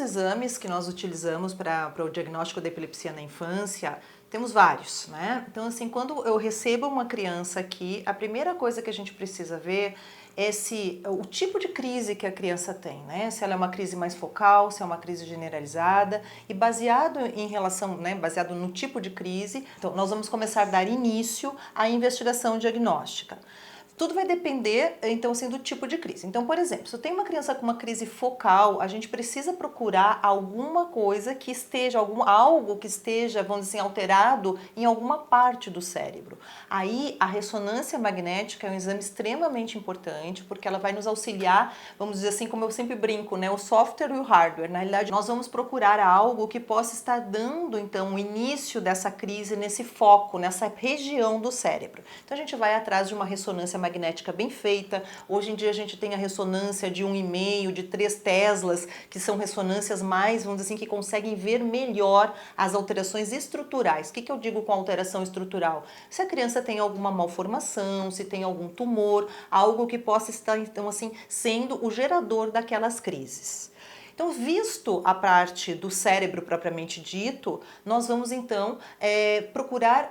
exames que nós utilizamos para o diagnóstico da epilepsia na infância, temos vários, né? Então, assim, quando eu recebo uma criança aqui, a primeira coisa que a gente precisa ver é o tipo de crise que a criança tem, né? Se ela é uma crise mais focal, se é uma crise generalizada, e baseado em relação, né, baseado no tipo de crise, então nós vamos começar a dar início à investigação diagnóstica. Tudo vai depender, então, assim, do tipo de crise. Então, por exemplo, se eu tenho uma criança com uma crise focal, a gente precisa procurar alguma coisa que esteja, algo que esteja, vamos dizer assim, alterado em alguma parte do cérebro. Aí, a ressonância magnética é um exame extremamente importante, porque ela vai nos auxiliar, vamos dizer assim, como eu sempre brinco, né, o software e o hardware. Na realidade, nós vamos procurar algo que possa estar dando, então, o início dessa crise nesse foco, nessa região do cérebro. Então, a gente vai atrás de uma ressonância magnética bem feita. Hoje em dia a gente tem a ressonância de 1,5, de 3 teslas, que são ressonâncias mais, vamos dizer assim, que conseguem ver melhor as alterações estruturais. O que eu digo com alteração estrutural? Se a criança tem alguma malformação, se tem algum tumor, algo que possa estar, então, assim, sendo o gerador daquelas crises. Então, visto a parte do cérebro propriamente dito, nós vamos então procurar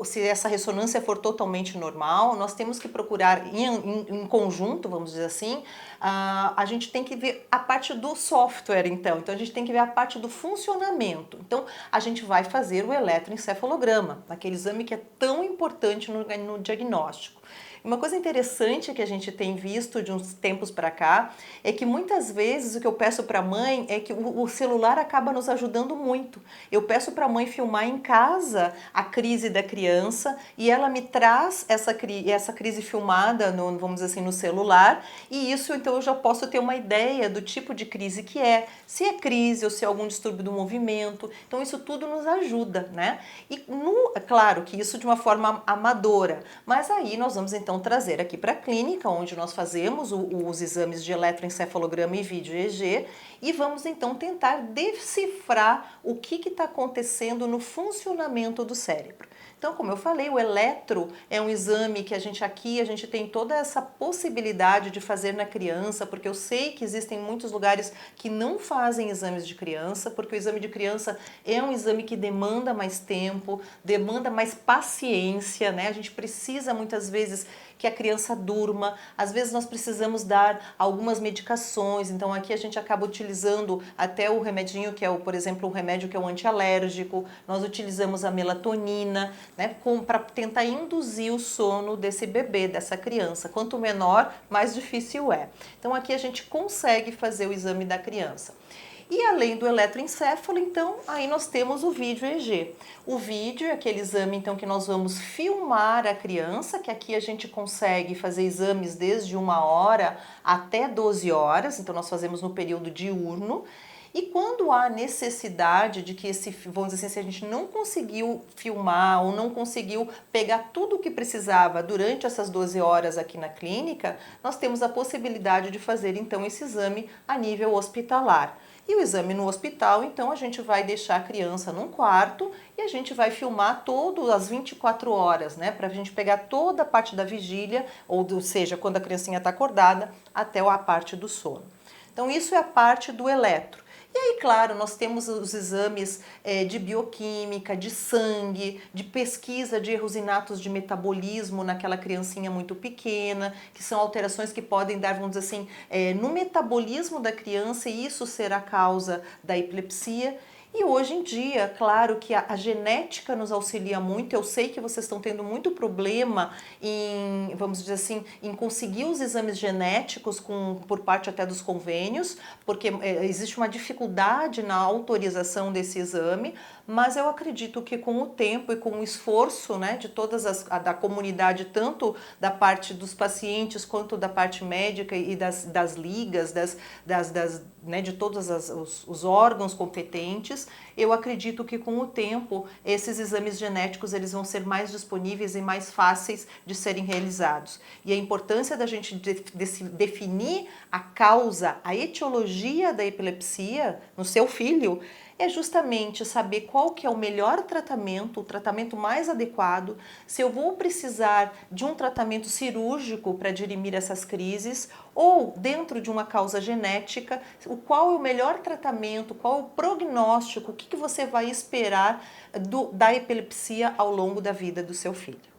se essa ressonância for totalmente normal, nós temos que procurar em conjunto, vamos dizer assim, a gente tem que ver a parte do software, então a gente tem que ver a parte do funcionamento. Então, a gente vai fazer o eletroencefalograma, aquele exame que é tão importante no diagnóstico. Uma coisa interessante que a gente tem visto de uns tempos para cá é que muitas vezes o que eu peço para a mãe é que o celular acaba nos ajudando muito. Eu peço para a mãe filmar em casa a crise da criança e ela me traz essa crise filmada, vamos dizer assim, no celular, e isso então eu já posso ter uma ideia do tipo de crise que é, se é crise ou se é algum distúrbio do movimento. Então isso tudo nos ajuda, né? E claro que isso de uma forma amadora, mas aí nós vamos então trazer aqui para a clínica, onde nós fazemos os exames de eletroencefalograma e vídeo EEG, e vamos então tentar decifrar o que está acontecendo no funcionamento do cérebro. Então, como eu falei, o eletro é um exame que a gente tem toda essa possibilidade de fazer na criança, porque eu sei que existem muitos lugares que não fazem exames de criança, porque o exame de criança é um exame que demanda mais tempo, demanda mais paciência, né? A gente precisa muitas vezes que a criança durma, às vezes nós precisamos dar algumas medicações, então aqui a gente acaba utilizando até o remedinho que é, por exemplo, o remédio que é o antialérgico, nós utilizamos a melatonina, né, para tentar induzir o sono desse bebê, dessa criança. Quanto menor, mais difícil é. Então aqui a gente consegue fazer o exame da criança. E além do eletroencefalo, então, aí nós temos o vídeo EEG. O vídeo é aquele exame, então, que nós vamos filmar a criança, que aqui a gente consegue fazer exames desde 1 hora até 12 horas, então nós fazemos no período diurno. E quando há necessidade de que vamos dizer assim, se a gente não conseguiu filmar ou não conseguiu pegar tudo o que precisava durante essas 12 horas aqui na clínica, nós temos a possibilidade de fazer então esse exame a nível hospitalar. E o exame no hospital, então a gente vai deixar a criança num quarto e a gente vai filmar todas as 24 horas, né? Para a gente pegar toda a parte da vigília, ou seja, quando a criancinha está acordada, até a parte do sono. Então isso é a parte do eletro. E aí, claro, nós temos os exames de bioquímica, de sangue, de pesquisa de erros inatos de metabolismo naquela criancinha muito pequena, que são alterações que podem dar, vamos dizer assim, no metabolismo da criança e isso ser a causa da epilepsia. E hoje em dia, claro que a genética nos auxilia muito. Eu sei que vocês estão tendo muito problema em, vamos dizer assim, em conseguir os exames genéticos por parte até dos convênios, porque existe uma dificuldade na autorização desse exame, mas eu acredito que com o tempo e com o esforço, né, de da comunidade, tanto da parte dos pacientes quanto da parte médica e das ligas, né, de todos os órgãos competentes, eu acredito que com o tempo esses exames genéticos eles vão ser mais disponíveis e mais fáceis de serem realizados. E a importância da gente definir a causa, a etiologia da epilepsia no seu filho é justamente saber qual que é o melhor tratamento, o tratamento mais adequado, se eu vou precisar de um tratamento cirúrgico para dirimir essas crises ou dentro de uma causa genética, qual é o melhor tratamento, qual é o prognóstico, o que você vai esperar da epilepsia ao longo da vida do seu filho.